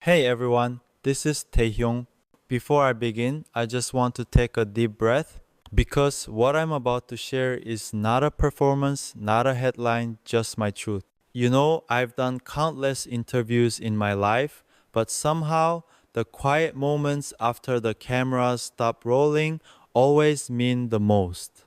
Hey everyone, this is Taehyung. Before I begin, I just want to take a deep breath because what I'm about to share is not a performance, not a headline, just my truth. I've done countless interviews in my life, but somehow the quiet moments after the cameras stop rolling always mean the most.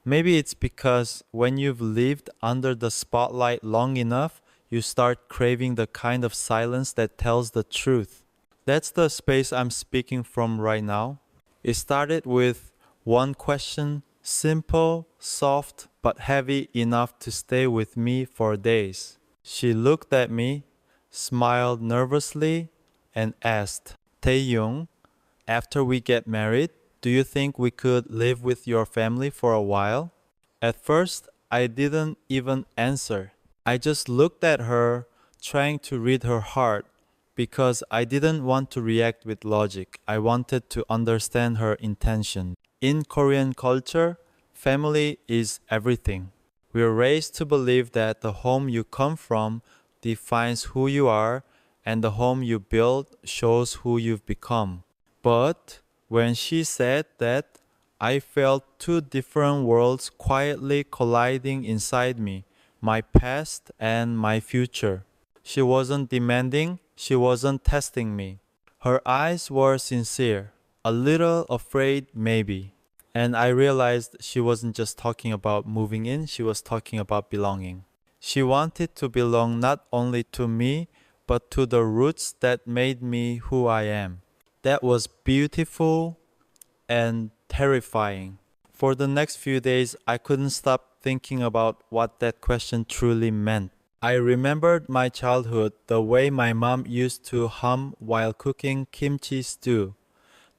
Maybe it's because when you've lived under the spotlight long enough, you start craving the kind of silence that tells the truth. That's the space I'm speaking from right now. It started with one question, simple, soft, but heavy enough to stay with me for days. She looked at me, smiled nervously, and asked, Taehyung, after we get married, do you think we could live with your family for a while? At first, I didn't even answer. I just looked at her, trying to read her heart, because I didn't want to react with logic. I wanted to understand her intention. In Korean culture, family is everything. We're raised to believe that the home you come from defines who you are, and the home you build shows who you've become. But when she said that, I felt two different worlds quietly colliding inside me, my past and my future. She wasn't demanding, she wasn't testing me. Her eyes were sincere, a little afraid maybe. And I realized she wasn't just talking about moving in, she was talking about belonging. She wanted to belong not only to me, but to the roots that made me who I am. That was beautiful and terrifying. For the next few days, I couldn't stop thinking about what that question truly meant. I remembered my childhood, the way my mom used to hum while cooking kimchi stew,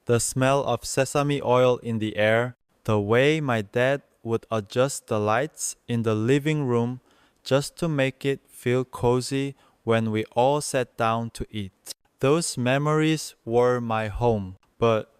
the smell of sesame oil in the air, the way my dad would adjust the lights in the living room just to make it feel cozy when we all sat down to eat. Those memories were my home, but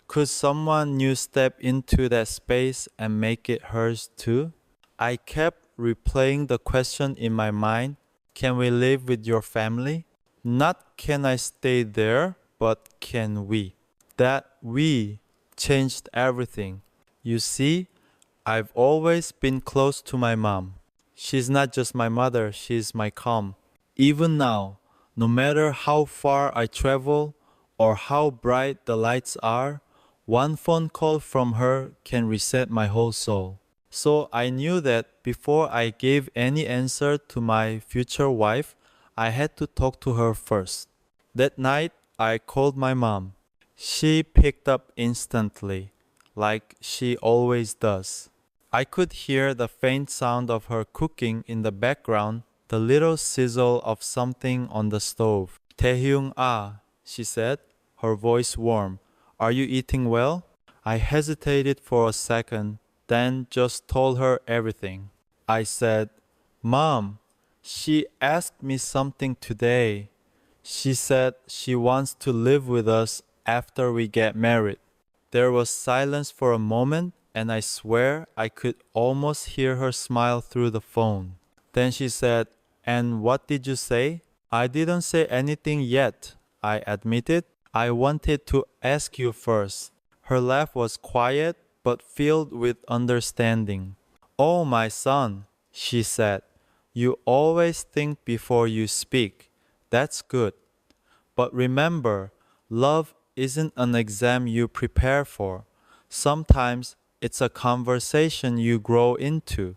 could someone new step into that space and make it hers too? I kept replaying the question in my mind, can we live with your family? Not can I stay there, but can we? That we changed everything. You see, I've always been close to my mom. She's not just my mother, she's my calm. Even now, no matter how far I travel or how bright the lights are, one phone call from her can reset my whole soul. So I knew that before I gave any answer to my future wife, I had to talk to her first. That night, I called my mom. She picked up instantly, like she always does. I could hear the faint sound of her cooking in the background, the little sizzle of something on the stove. Taehyung she said, her voice warm. Are you eating well? I hesitated for a second, then just told her everything. I said, Mom, she asked me something today. She said she wants to live with us after we get married. There was silence for a moment, and I swear I could almost hear her smile through the phone. Then she said, And what did you say? I didn't say anything yet, I admitted. I wanted to ask you first. Her laugh was quiet but filled with understanding. Oh, my son, she said, you always think before you speak. That's good. But remember, love isn't an exam you prepare for. Sometimes it's a conversation you grow into.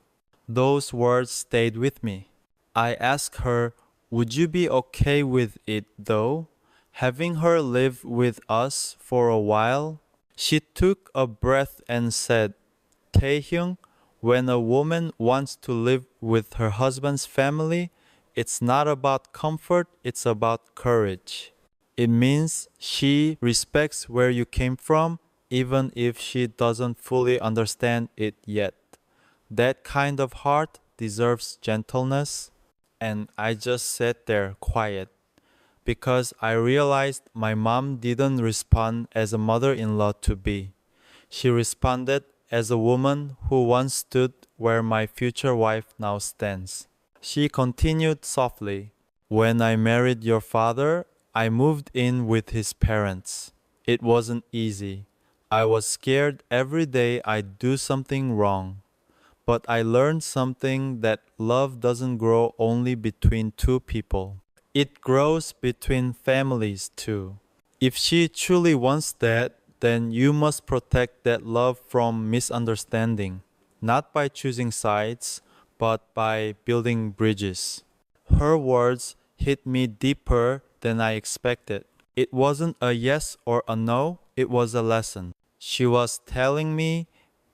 Those words stayed with me. I asked her, would you be okay with it though? Having her live with us for a while? She took a breath and said, Taehyung, when a woman wants to live with her husband's family, it's not about comfort, it's about courage. It means she respects where you came from, even if she doesn't fully understand it yet. That kind of heart deserves gentleness. And I just sat there quiet because I realized my mom didn't respond as a mother in law to be. She responded as a woman who once stood where my future wife now stands. She continued softly, when I married your father, I moved in with his parents. It wasn't easy. I was scared every day I'd do something wrong. But I learned something that love doesn't grow only between two people. It grows between families too. If she truly wants that, then you must protect that love from misunderstanding, not by choosing sides, but by building bridges. Her words hit me deeper than I expected. It wasn't a yes or a no, it was a lesson. She was telling me,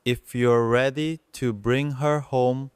if you're ready to bring her home,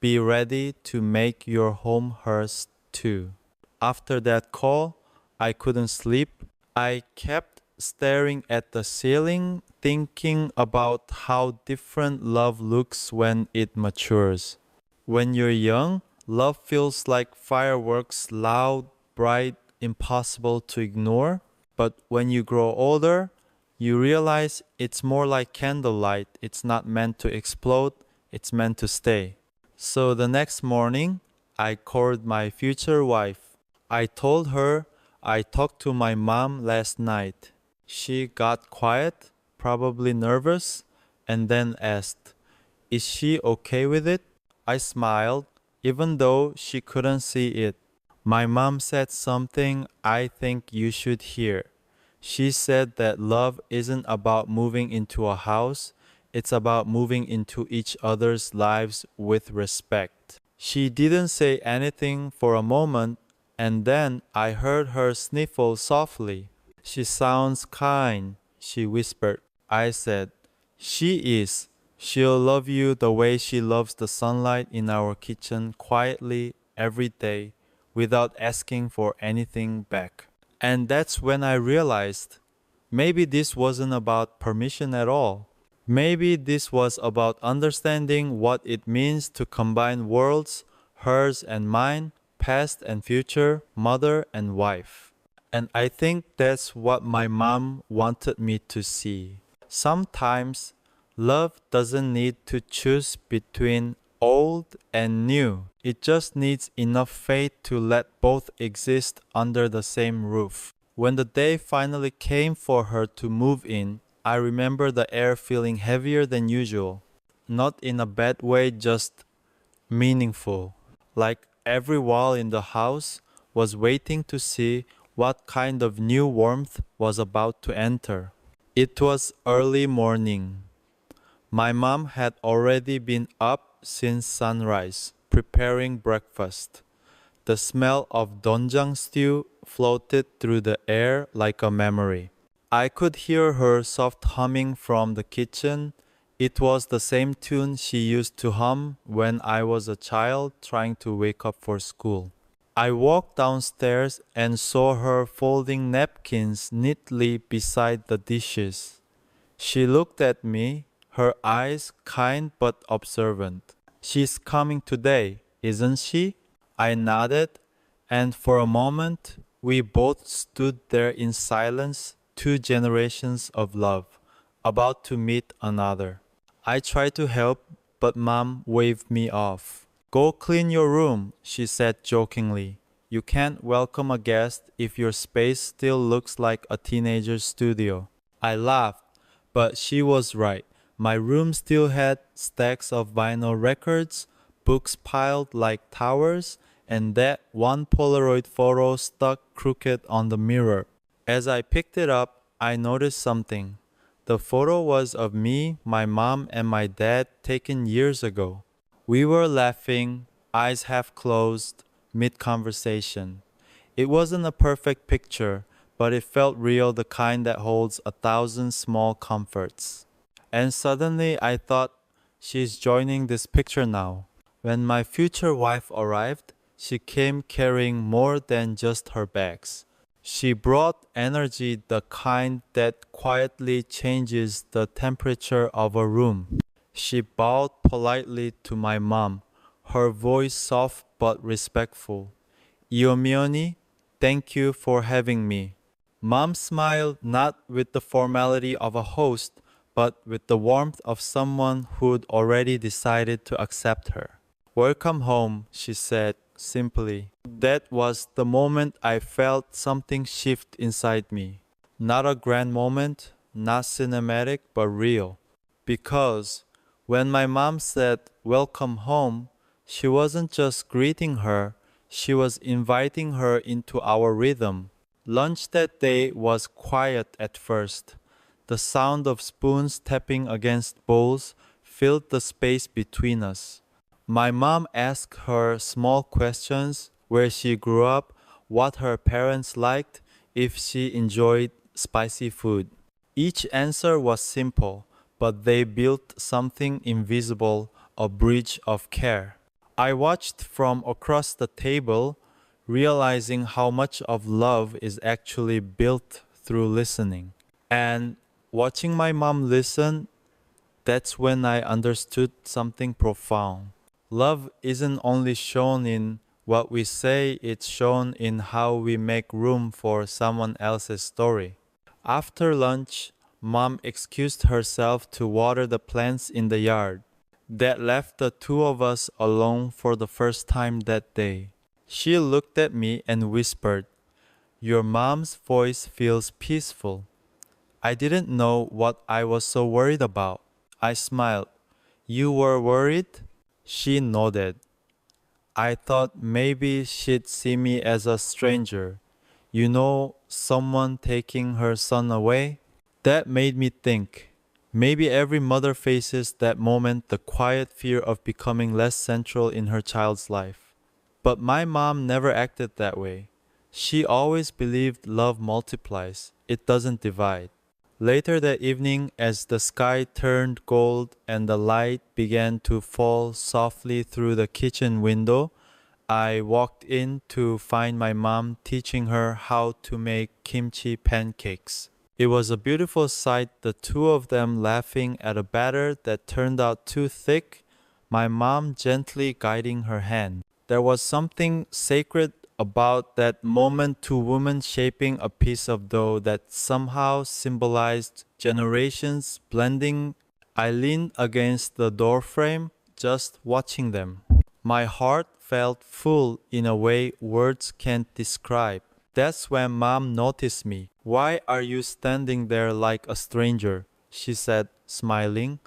be ready to make your home hers too. After that call, I couldn't sleep. I kept staring at the ceiling, thinking about how different love looks when it matures. When you're young, love feels like fireworks, loud, bright, impossible to ignore. But when you grow older, you realize it's more like candlelight. It's not meant to explode, it's meant to stay. So the next morning, I called my future wife. I told her I talked to my mom last night. She got quiet, probably nervous, and then asked, "Is she okay with it?" I smiled, even though she couldn't see it. My mom said something I think you should hear. She said that love isn't about moving into a house, it's about moving into each other's lives with respect. She didn't say anything for a moment, and then I heard her sniffle softly. "She sounds kind," she whispered. I said, "She is. She'll love you the way she loves the sunlight in our kitchen quietly every day without asking for anything back." And that's when I realized maybe this wasn't about permission at all. Maybe this was about understanding what it means to combine worlds, hers and mine, past and future, mother and wife. And I think that's what my mom wanted me to see. Sometimes love doesn't need to choose between old and new. It just needs enough faith to let both exist under the same roof. When the day finally came for her to move in, I remember the air feeling heavier than usual. Not in a bad way, just meaningful. Like every wall in the house was waiting to see what kind of new warmth was about to enter. It was early morning. My mom had already been up since sunrise, preparing breakfast. The smell of doenjang stew floated through the air like a memory. I could hear her soft humming from the kitchen. It was the same tune she used to hum when I was a child trying to wake up for school. I walked downstairs and saw her folding napkins neatly beside the dishes. She looked at me, her eyes kind but observant. "She's coming today, isn't she?" I nodded, and for a moment we both stood there in silence, two generations of love, about to meet another. I tried to help, but Mom waved me off. "Go clean your room," she said jokingly. "You can't welcome a guest if your space still looks like a teenager's studio." I laughed, but she was right. My room still had stacks of vinyl records, books piled like towers, and that one Polaroid photo stuck crooked on the mirror. As I picked it up, I noticed something. The photo was of me, my mom, and my dad taken years ago. We were laughing, eyes half closed, mid-conversation. It wasn't a perfect picture, but it felt real, the kind that holds 1,000 small comforts. And suddenly I thought, she's joining this picture now. When my future wife arrived, she came carrying more than just her bags. She brought energy, the kind that quietly changes the temperature of a room. She bowed politely to my mom, her voice soft but respectful. "Iomioni, thank you for having me." Mom smiled, not with the formality of a host, but with the warmth of someone who'd already decided to accept her. "Welcome home," she said. simply. That was the moment I felt something shift inside me. Not a grand moment, not cinematic, but real. Because when my mom said, "Welcome home," she wasn't just greeting her, she was inviting her into our rhythm. Lunch that day was quiet at first. The sound of spoons tapping against bowls filled the space between us. My mom asked her small questions: where she grew up, what her parents liked, if she enjoyed spicy food. Each answer was simple, but they built something invisible, a bridge of care. I watched from across the table, realizing how much of love is actually built through listening. And watching my mom listen, that's when I understood something profound. Love isn't only shown in what we say, it's shown in how we make room for someone else's story. After lunch, Mom excused herself to water the plants in the yard. That left the two of us alone for the first time that day. She looked at me and whispered, "Your mom's voice feels peaceful." I didn't know what I was so worried about. I smiled. "You were worried?" She nodded. I thought maybe she'd see me as a stranger. You know, someone taking her son away? That made me think. Maybe every mother faces that moment, the quiet fear of becoming less central in her child's life. But my mom never acted that way. She always believed love multiplies, it doesn't divide. Later that evening, as the sky turned gold and the light began to fall softly through the kitchen window, I walked in to find my mom teaching her how to make kimchi pancakes. It was a beautiful sight, the two of them laughing at a batter that turned out too thick, my mom gently guiding her hand. There was something sacred about that moment, two women shaping a piece of dough that somehow symbolized generations blending. I leaned against the doorframe, just watching them. My heart felt full in a way words can't describe. That's when Mom noticed me. "Why are you standing there like a stranger?" she said, smiling.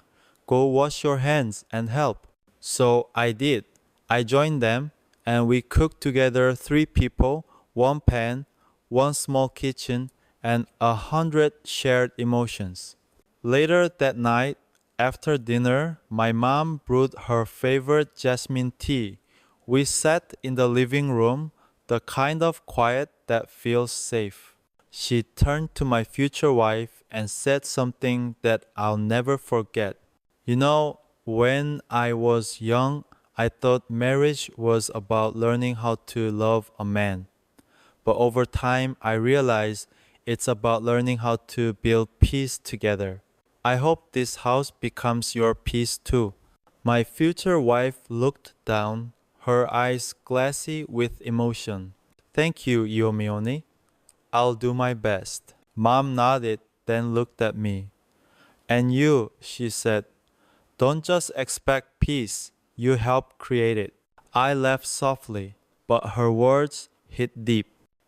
"Go wash your hands and help." So I did. I joined them, and we cooked together, three people, one pan, one small kitchen, and 100 shared emotions. Later that night, after dinner, my mom brewed her favorite jasmine tea. We sat in the living room, the kind of quiet that feels safe. She turned to my future wife and said something that I'll never forget. "You know, when I was young, I thought marriage was about learning how to love a man. But over time, I realized it's about learning how to build peace together. I hope this house becomes your peace too." My future wife looked down, her eyes glassy with emotion. "Thank you, Yomione. I'll do my best." Mom nodded, then looked at me. "And you," she said, "don't just expect peace, you help create it." I laughed softly, but her words hit deep.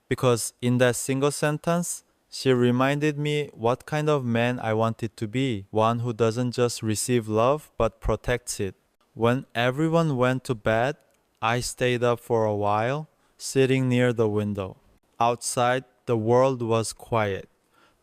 Because in that single sentence, she reminded me what kind of man I wanted to be, one who doesn't just receive love but protects it. When everyone went to bed, I stayed up for a while, sitting near the window. Outside, the world was quiet.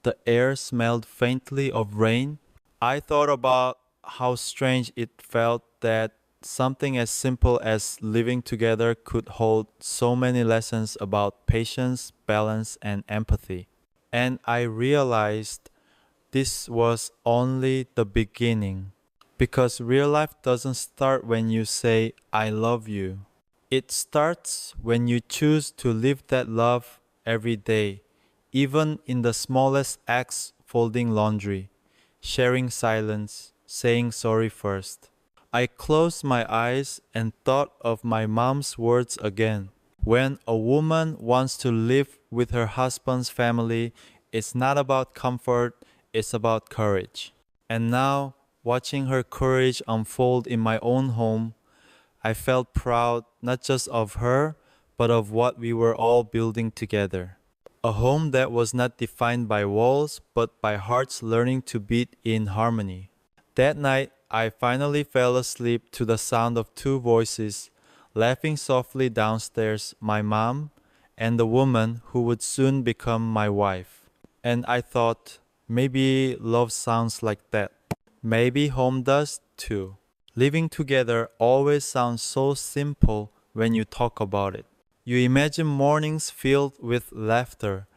The air smelled faintly of rain. I thought about how strange it felt that something as simple as living together could hold so many lessons about patience, balance, and empathy. And I realized this was only the beginning. Because real life doesn't start when you say, "I love you." It starts when you choose to live that love every day, even in the smallest acts: folding laundry, sharing silence, saying sorry first. I closed my eyes and thought of my mom's words again. When a woman wants to live with her husband's family, it's not about comfort, it's about courage. And now, watching her courage unfold in my own home, I felt proud not just of her, but of what we were all building together. A home that was not defined by walls, but by hearts learning to beat in harmony. That night, I finally fell asleep to the sound of two voices, laughing softly downstairs, my mom and the woman who would soon become my wife. And I thought, maybe love sounds like that. Maybe home does too. Living together always sounds so simple when you talk about it. You imagine mornings filled with laughter,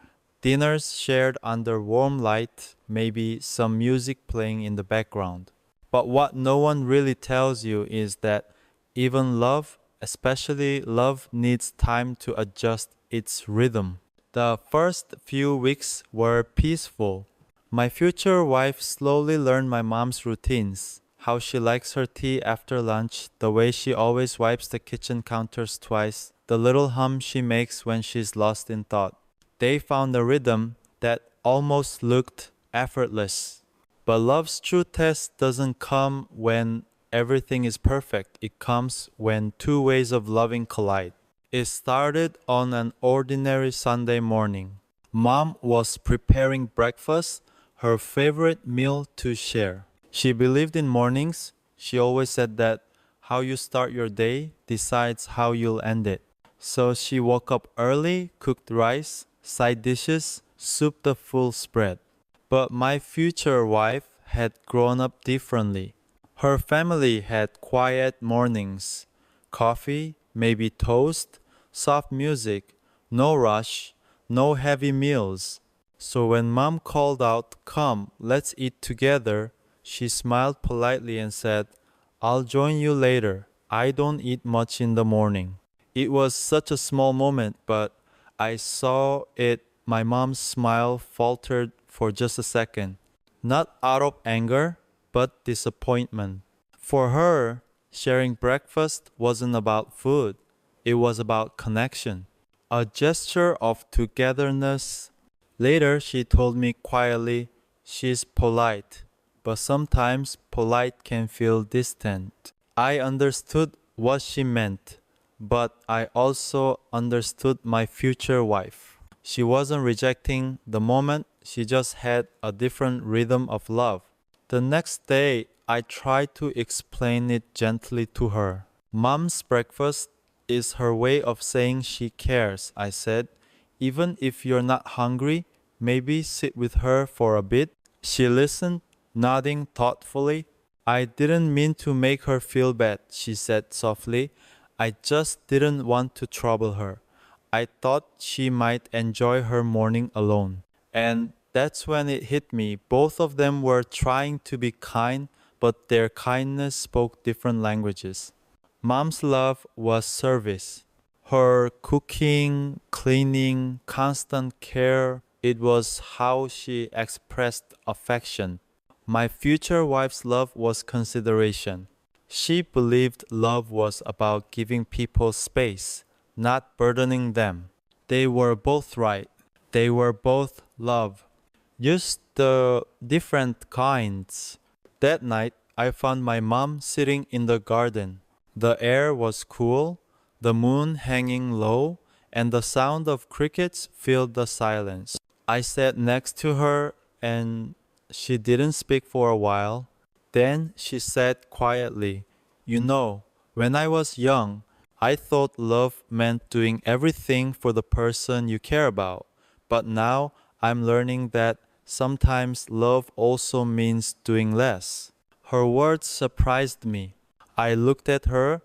dinners shared under warm light, maybe some music playing in the background. But what no one really tells you is that even love, especially love, needs time to adjust its rhythm. The first few weeks were peaceful. My future wife slowly learned my mom's routines, how she likes her tea after lunch, the way she always wipes the kitchen counters twice, the little hum she makes when she's lost in thought. They found a rhythm that almost looked effortless. But love's true test doesn't come when everything is perfect. It comes when two ways of loving collide. It started on an ordinary Sunday morning. Mom was preparing breakfast, her favorite meal to share. She believed in mornings. She always said that how you start your day decides how you'll end it. So she woke up early, cooked rice, side dishes, soup the full spread. But my future wife had grown up differently. Her family had quiet mornings, coffee, maybe toast, soft music, no rush, no heavy meals. So when mom called out, "Come, let's eat together," she smiled politely and said, "I'll join you later. I don't eat much in the morning." It was such a small moment, but I saw it. My mom's smile faltered for just a second, not out of anger, but disappointment. For her, sharing breakfast wasn't about food, it was about connection, a gesture of togetherness. Later, she told me quietly, she's polite, but sometimes polite can feel distant. I understood what she meant, but I also understood my future wife. She wasn't rejecting the moment, she just had a different rhythm of love. The next day, I tried to explain it gently to her. Mom's breakfast is her way of saying she cares, I said. Even if you're not hungry, maybe sit with her for a bit. She listened, nodding thoughtfully. I didn't mean to make her feel bad, she said softly. I just didn't want to trouble her. I thought she might enjoy her morning alone. And that's when it hit me. Both of them were trying to be kind, but their kindness spoke different languages. Mom's love was service. Her cooking, cleaning, constant care, it was how she expressed affection. My future wife's love was consideration. She believed love was about giving people space, not burdening them. They were both right. They were both love. Just the different kinds. That night, I found my mom sitting in the garden. The air was cool, the moon hanging low, and the sound of crickets filled the silence. I sat next to her and she didn't speak for a while. Then she said quietly, "You know, when I was young, I thought love meant doing everything for the person you care about. But now I'm learning that sometimes love also means doing less." Her words surprised me. I looked at her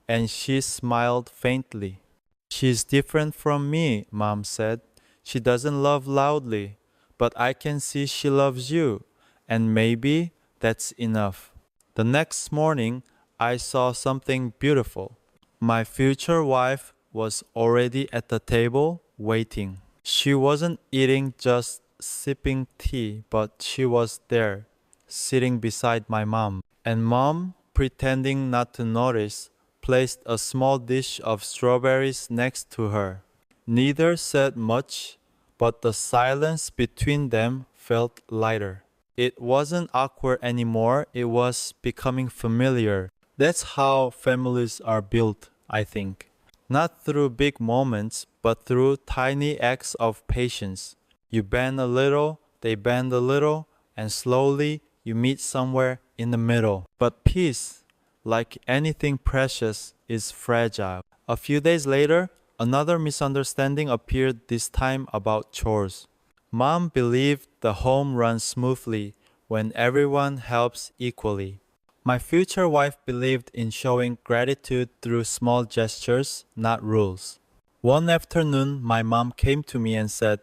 and she smiled faintly. "She's different from me," Mom said. "She doesn't love loudly, but I can see she loves you, and maybe that's enough." The next morning, I saw something beautiful. My future wife was already at the table waiting. She wasn't eating, just sipping tea, but she was there, sitting beside my mom. And mom, pretending not to notice, placed a small dish of strawberries next to her. Neither said much, but the silence between them felt lighter. It wasn't awkward anymore, it was becoming familiar. That's how families are built, I think. Not through big moments, but through tiny acts of patience. You bend a little, they bend a little, and slowly you meet somewhere in the middle. But peace, like anything precious, is fragile. A few days later, another misunderstanding appeared, this time about chores. Mom believed the home runs smoothly when everyone helps equally. My future wife believed in showing gratitude through small gestures, not rules. One afternoon, my mom came to me and said,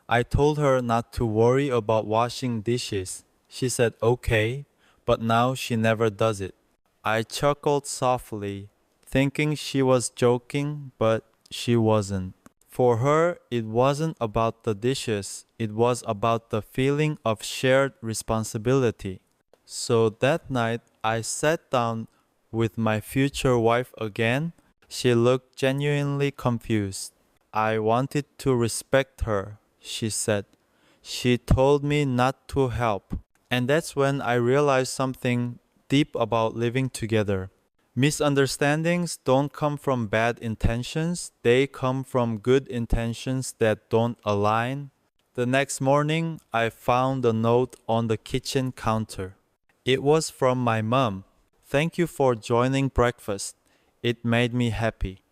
I told her not to worry about washing dishes. She said, okay, but now she never does it. I chuckled softly, thinking she was joking, but she wasn't. For her, it wasn't about the dishes, it was about the feeling of shared responsibility. So that night, I sat down with my future wife again. She looked genuinely confused. I wanted to respect her, she said. She told me not to help. And that's when I realized something deep about living together. Misunderstandings don't come from bad intentions, they come from good intentions that don't align. The next morning, I found a note on the kitchen counter. It was from my mom. Thank you for joining breakfast. It made me happy.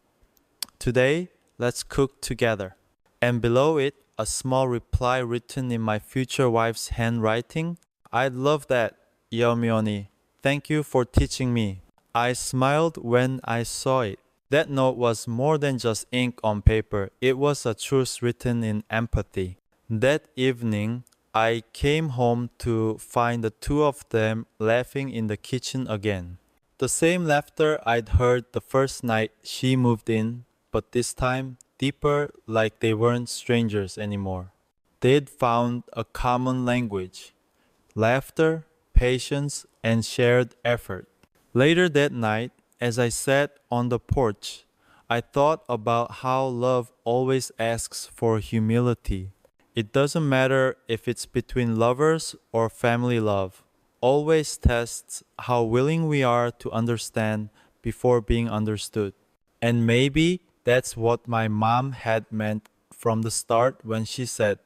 Today, let's cook together. And below it, a small reply written in my future wife's handwriting. I'd love that, Yeomyeoni. Thank you for teaching me. I smiled when I saw it. That note was more than just ink on paper. It was a truth written in empathy. That evening, I came home to find the two of them laughing in the kitchen again. The same laughter I'd heard the first night she moved in, but this time deeper, like they weren't strangers anymore. They'd found a common language: laughter, patience, and shared effort. Later that night, as I sat on the porch, I thought about how love always asks for humility. It doesn't matter if it's between lovers or family love. Always tests how willing we are to understand before being understood. And maybe that's what my mom had meant from the start when she said,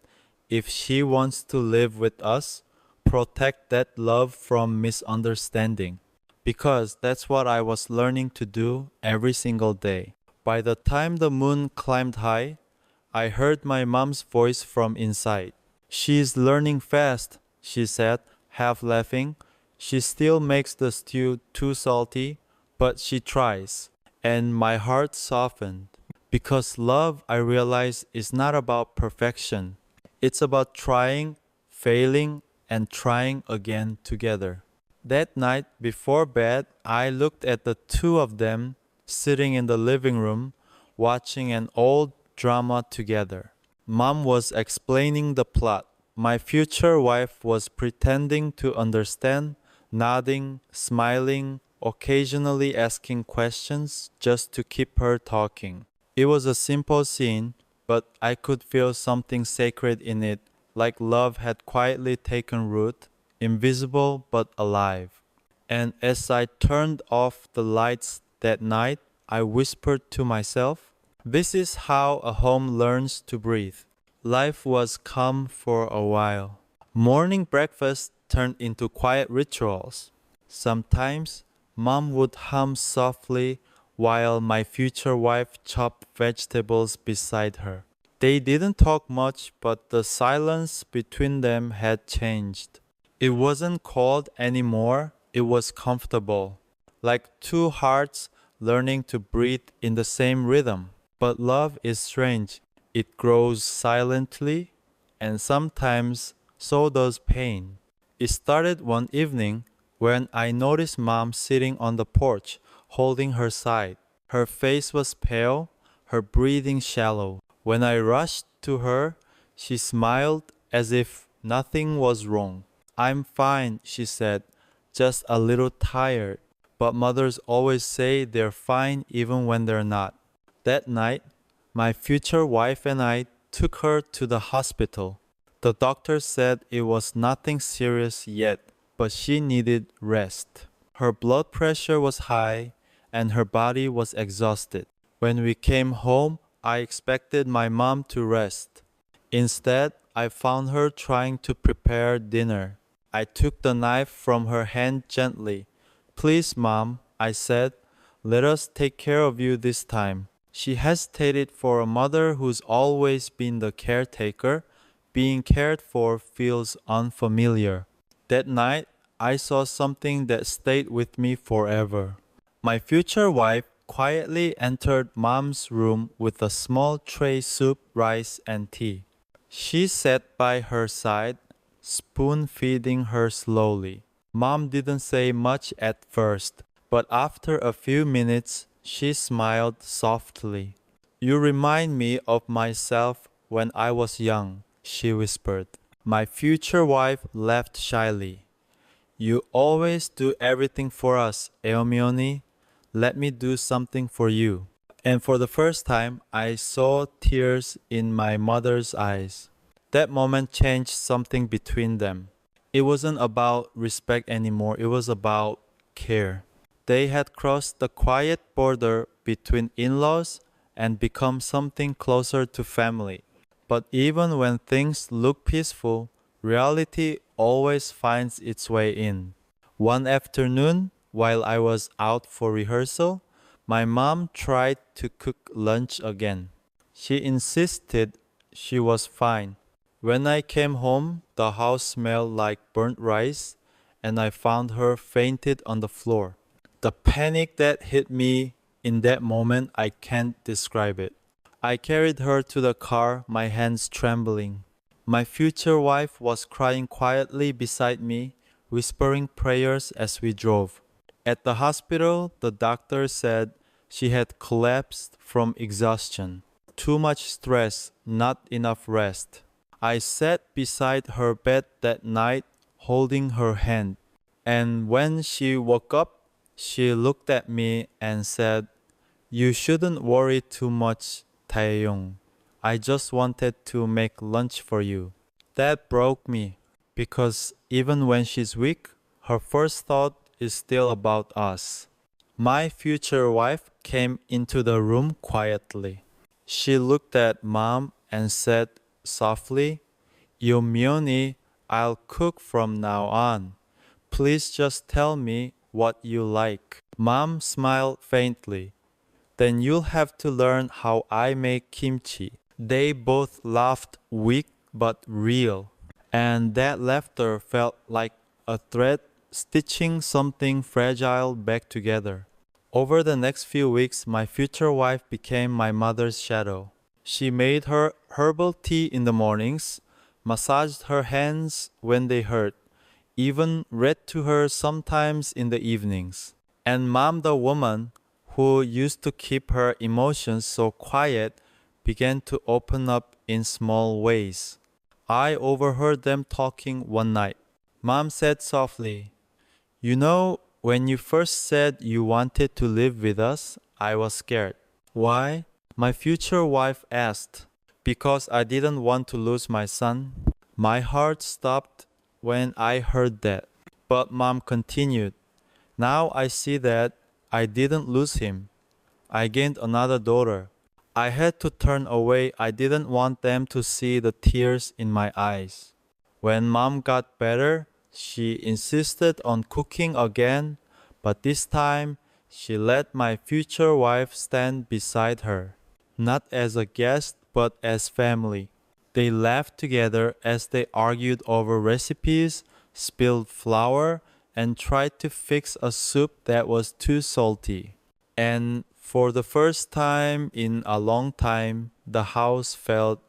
if she wants to live with us, protect that love from misunderstanding. Because that's what I was learning to do every single day. By the time the moon climbed high, I heard my mom's voice from inside. She's learning fast, she said, half laughing. She still makes the stew too salty, but she tries. And my heart softened. Because love, I realize, is not about perfection. It's about trying, failing, and trying again together. That night before bed, I looked at the two of them sitting in the living room, watching an old drama together. Mom was explaining the plot. My future wife was pretending to understand, nodding, smiling, occasionally asking questions just to keep her talking. It was a simple scene, but I could feel something sacred in it, like love had quietly taken root, invisible but alive. And as I turned off the lights that night, I whispered to myself, this is how a home learns to breathe. Life was calm for a while. Morning breakfast turned into quiet rituals. Sometimes, Mom would hum softly while my future wife chopped vegetables beside her. They didn't talk much, but the silence between them had changed. It wasn't cold anymore, it was comfortable, like two hearts learning to breathe in the same rhythm. But love is strange. It grows silently, and sometimes so does pain. It started one evening when I noticed Mom sitting on the porch, holding her side. Her face was pale, her breathing shallow. When I rushed to her, she smiled as if nothing was wrong. I'm fine, she said, just a little tired. But mothers always say they're fine even when they're not. That night, my future wife and I took her to the hospital. The doctor said it was nothing serious yet, but she needed rest. Her blood pressure was high and her body was exhausted. When we came home, I expected my mom to rest. Instead, I found her trying to prepare dinner. I took the knife from her hand gently. Please, Mom, I said, let us take care of you this time. She hesitated. For a mother who's always been the caretaker. Being cared for feels unfamiliar. That night, I saw something that stayed with me forever. My future wife quietly entered Mom's room with a small tray soup, rice, and tea. She sat by her side, spoon feeding her slowly. Mom didn't say much at first, but after a few minutes, she smiled softly. You remind me of myself when I was young, she whispered. My future wife laughed shyly. You always do everything for us, Eomioni. Let me do something for you. And for the first time, I saw tears in my mother's eyes. That moment changed something between them. It wasn't about respect anymore, it was about care. They had crossed the quiet border between in laws and become something closer to family. But even when things look peaceful, reality always finds its way in. One afternoon, while I was out for rehearsal, my mom tried to cook lunch again. She insisted she was fine. When I came home, the house smelled like burnt rice, and I found her fainted on the floor. The panic that hit me in that moment, I can't describe it. I carried her to the car, my hands trembling. My future wife was crying quietly beside me, whispering prayers as we drove. At the hospital, the doctor said she had collapsed from exhaustion. Too much stress, not enough rest. I sat beside her bed that night, holding her hand. And when she woke up, she looked at me and said, You shouldn't worry too much, Taehyung. I just wanted to make lunch for you. That broke me because even when she's weak, her first thought is still about us. My future wife came into the room quietly. She looked at Mom and said softly, Yomioni, I'll cook from now on. Please just tell me what you like. Mom smiled faintly. Then you'll have to learn how I make kimchi. They both laughed, weak but real. And that laughter felt like a thread stitching something fragile back together. Over the next few weeks, my future wife became my mother's shadow. She made her herbal tea in the mornings, massaged her hands when they hurt, even read to her sometimes in the evenings. And Mom, the woman who used to keep her emotions so quiet, began to open up in small ways. I overheard them talking one night. Mom said softly, You know, when you first said you wanted to live with us, I was scared. Why? My future wife asked. Because I didn't want to lose my son. My heart stopped when I heard that. But Mom continued, Now I see that I didn't lose him. I gained another daughter. I had to turn away. I didn't want them to see the tears in my eyes. When Mom got better, she insisted on cooking again, but this time she let my future wife stand beside her, not as a guest but as family. They laughed together as they argued over recipes, spilled flour, and tried to fix a soup that was too salty. And for the first time in a long time, the house felt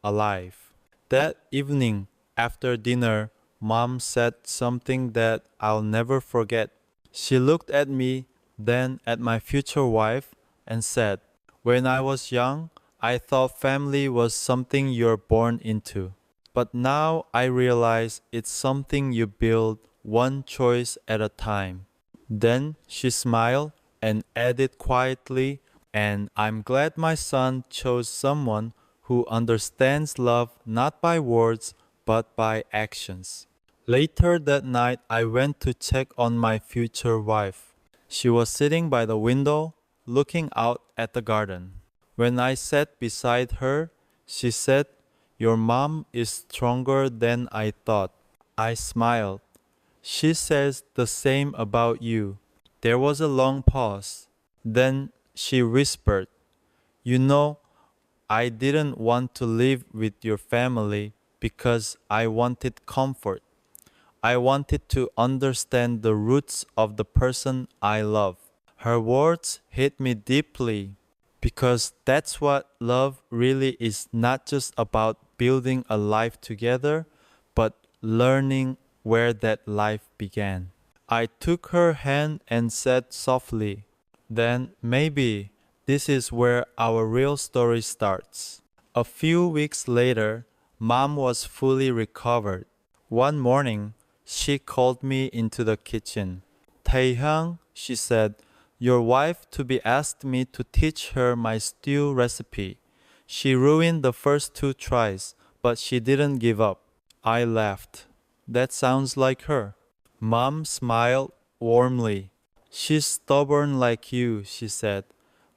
alive. That evening, after dinner, Mom said something that I'll never forget. She looked at me, then at my future wife, and said, When I was young, I thought family was something you're born into. But now I realize it's something you build one choice at a time. Then she smiled and added quietly, And I'm glad my son chose someone who understands love not by words but by actions. Later that night, I went to check on my future wife. She was sitting by the window, looking out at the garden. When I sat beside her, she said, "Your mom is stronger than I thought." I smiled. "She says the same about you." There was a long pause. Then she whispered, "You know, I didn't want to live with your family because I wanted comfort. I wanted to understand the roots of the person I love." Her words hit me deeply because that's what love really is, not just about building a life together, but learning where that life began. I took her hand and said softly, "Then maybe this is where our real story starts." A few weeks later, Mom was fully recovered. One morning, she called me into the kitchen. "Taehyung," she said, "your wife to be asked me to teach her my stew recipe. She ruined the first two tries, but she didn't give up." I laughed. "That sounds like her." Mom smiled warmly. "She's stubborn like you," she said.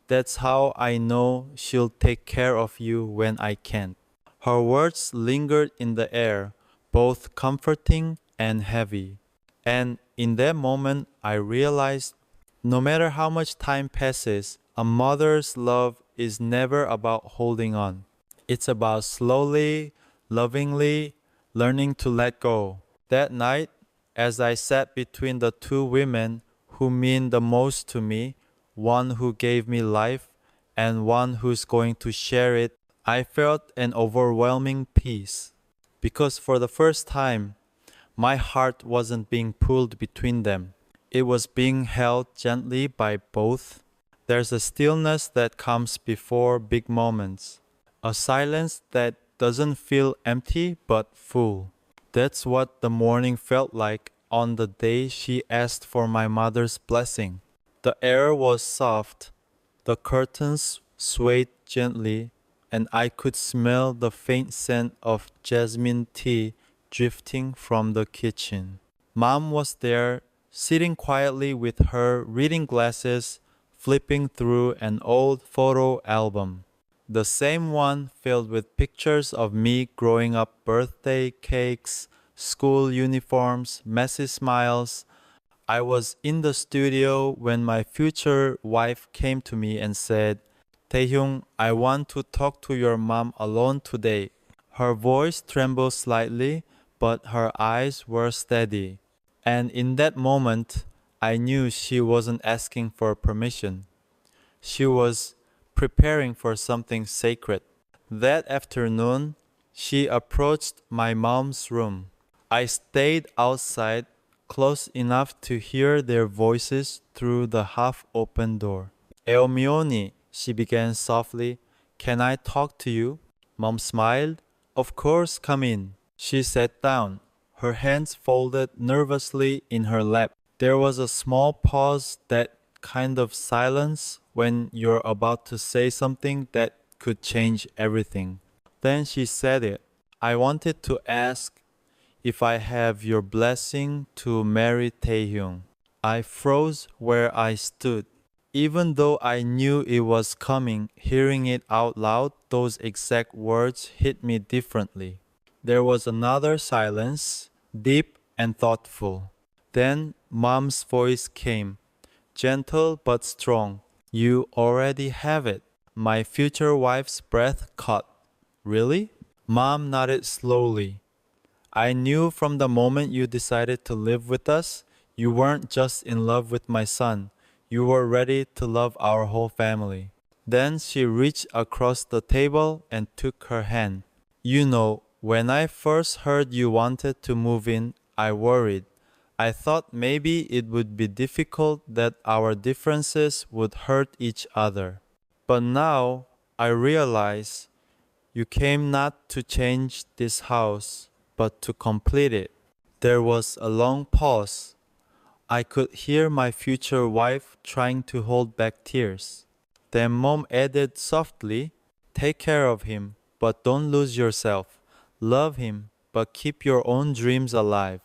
"That's how I know she'll take care of you when I can't." Her words lingered in the air, both comforting and heavy. And in that moment, I realized no matter how much time passes, a mother's love is never about holding on. It's about slowly, lovingly learning to let go. That night, as I sat between the two women who mean the most to me, one who gave me life and one who's going to share it, I felt an overwhelming peace. Because for the first time, my heart wasn't being pulled between them. It was being held gently by both. There's a stillness that comes before big moments, a silence that doesn't feel empty but full. That's what the morning felt like on the day she asked for my mother's blessing. The air was soft, the curtains swayed gently, and I could smell the faint scent of jasmine tea drifting from the kitchen. Mom was there, sitting quietly with her reading glasses, flipping through an old photo album. The same one filled with pictures of me growing up, birthday cakes, school uniforms, messy smiles. I was in the studio when my future wife came to me and said, "Taehyung, I want to talk to your mom alone today." Her voice trembled slightly, but her eyes were steady. And in that moment, I knew she wasn't asking for permission. She was preparing for something sacred. That afternoon, she approached my mom's room. I stayed outside close enough to hear their voices through the half-open door. "Eomioni," she began softly, "can I talk to you?" Mom smiled. "Of course, come in." She sat down, her hands folded nervously in her lap. There was a small pause, that kind of silence when you're about to say something that could change everything. Then she said it. "I wanted to ask if I have your blessing to marry Taehyung." I froze where I stood. Even though I knew it was coming, hearing it out loud, those exact words hit me differently. There was another silence, deep and thoughtful. Then Mom's voice came, gentle but strong. "You already have it." My future wife's breath caught. "Really?" Mom nodded slowly. "I knew from the moment you decided to live with us, you weren't just in love with my son. You were ready to love our whole family." Then she reached across the table and took her hand. "You know, when I first heard you wanted to move in, I worried. I thought maybe it would be difficult, that our differences would hurt each other. But now I realize you came not to change this house, but to complete it." There was a long pause. I could hear my future wife trying to hold back tears. Then Mom added softly, "Take care of him, but don't lose yourself. Love him, but keep your own dreams alive."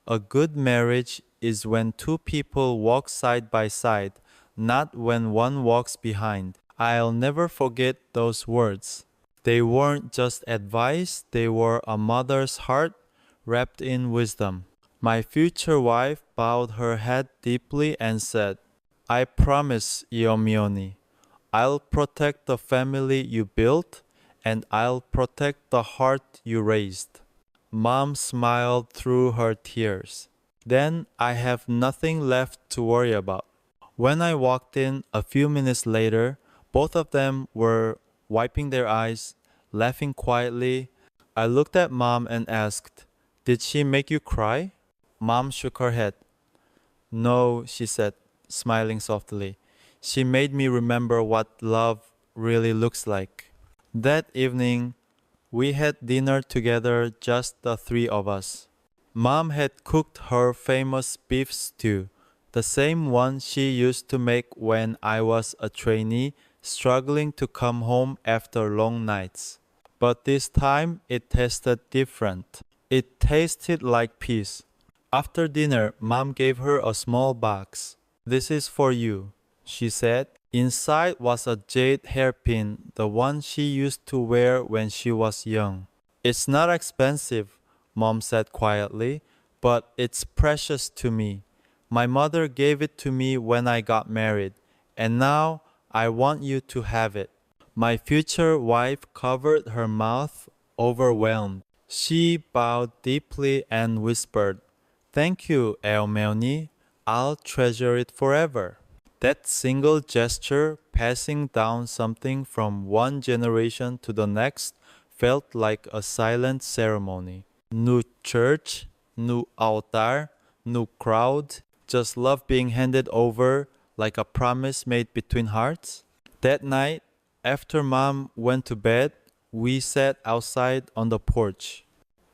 A good marriage is when two people walk side by side, not when one walks behind. I'll never forget those words. They weren't just advice, they were a mother's heart wrapped in wisdom. My future wife bowed her head deeply and said, I promise, Yomioni, I'll protect the family you built and I'll protect the heart you raised. Mom smiled through her tears. Then I have nothing left to worry about. When I walked in a few minutes later, both of them were wiping their eyes, laughing quietly. I looked at Mom and asked, Did she make you cry? Mom shook her head. No, she said, smiling softly. She made me remember what love really looks like. That evening, we had dinner together, just the three of us. Mom had cooked her famous beef stew, the same one she used to make when I was a trainee struggling to come home after long nights. But this time it tasted different. It tasted like peace. After dinner, Mom gave her a small box. This is for you, she said. Inside was a jade hairpin, the one she used to wear when she was young. It's not expensive, Mom said quietly, but it's precious to me. My mother gave it to me when I got married, and now I want you to have it. My future wife covered her mouth, overwhelmed. She bowed deeply and whispered, Thank you, Eomeoni. I'll treasure it forever. That single gesture, passing down something from one generation to the next, felt like a silent ceremony. No church, no altar, no crowd, just love being handed over like a promise made between hearts. That night, after Mom went to bed, we sat outside on the porch.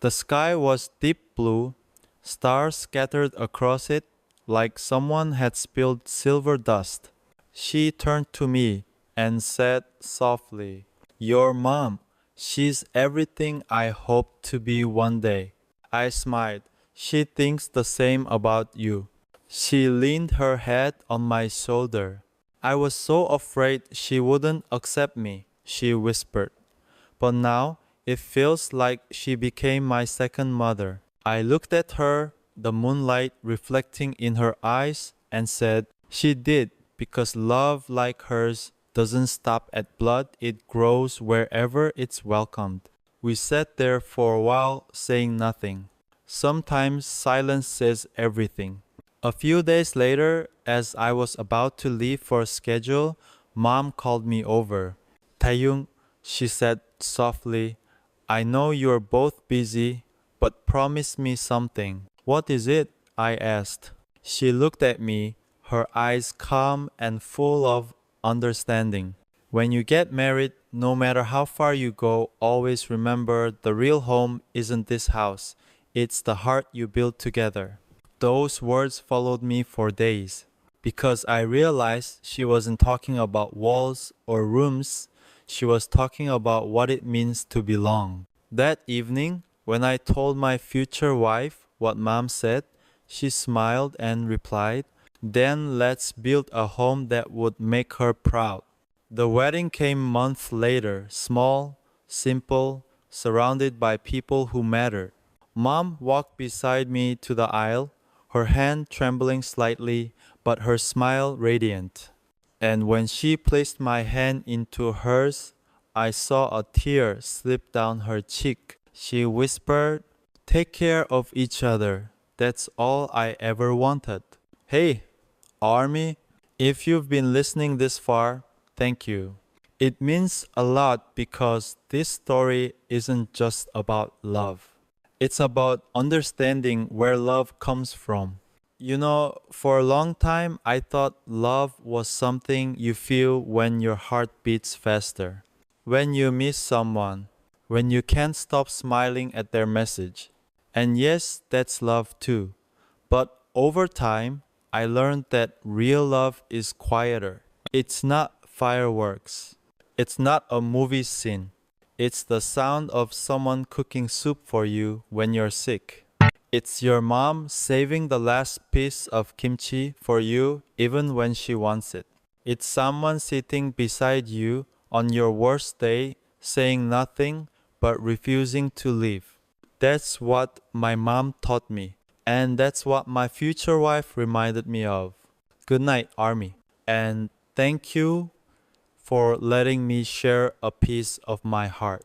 The sky was deep blue, stars scattered across it like someone had spilled silver dust. She turned to me and said softly, Your mom, she's everything I hope to be one day. I smiled. She thinks the same about you. She leaned her head on my shoulder. I was so afraid she wouldn't accept me, she whispered. But now it feels like she became my second mother. I looked at her, the moonlight reflecting in her eyes, and said, She did, because love like hers doesn't stop at blood, it grows wherever it's welcomed. We sat there for a while, saying nothing. Sometimes silence says everything. A few days later, as I was about to leave for a schedule, Mom called me over. Taehyung, she said softly, I know you're both busy, but promise me something. What is it? I asked. She looked at me, her eyes calm and full of understanding. When you get married, no matter how far you go, always remember the real home isn't this house. It's the heart you build together. Those words followed me for days because I realized she wasn't talking about walls or rooms. She was talking about what it means to belong. That evening, when I told my future wife what Mom said, she smiled and replied, Then let's build a home that would make her proud. The wedding came months later, small, simple, surrounded by people who mattered. Mom walked beside me to the aisle, her hand trembling slightly, but her smile radiant. And when she placed my hand into hers, I saw a tear slip down her cheek. She whispered, Take care of each other. That's all I ever wanted. Hey, Army, if you've been listening this far, thank you. It means a lot because this story isn't just about love. It's about understanding where love comes from. For a long time, I thought love was something you feel when your heart beats faster, when you miss someone, when you can't stop smiling at their message. And yes, that's love too. But over time, I learned that real love is quieter. It's not fireworks. It's not a movie scene. It's the sound of someone cooking soup for you when you're sick. It's your mom saving the last piece of kimchi for you even when she wants it. It's someone sitting beside you on your worst day, saying nothing but refusing to leave. That's what my mom taught me, and that's what my future wife reminded me of. Good night, Army, and thank you for letting me share a piece of my heart.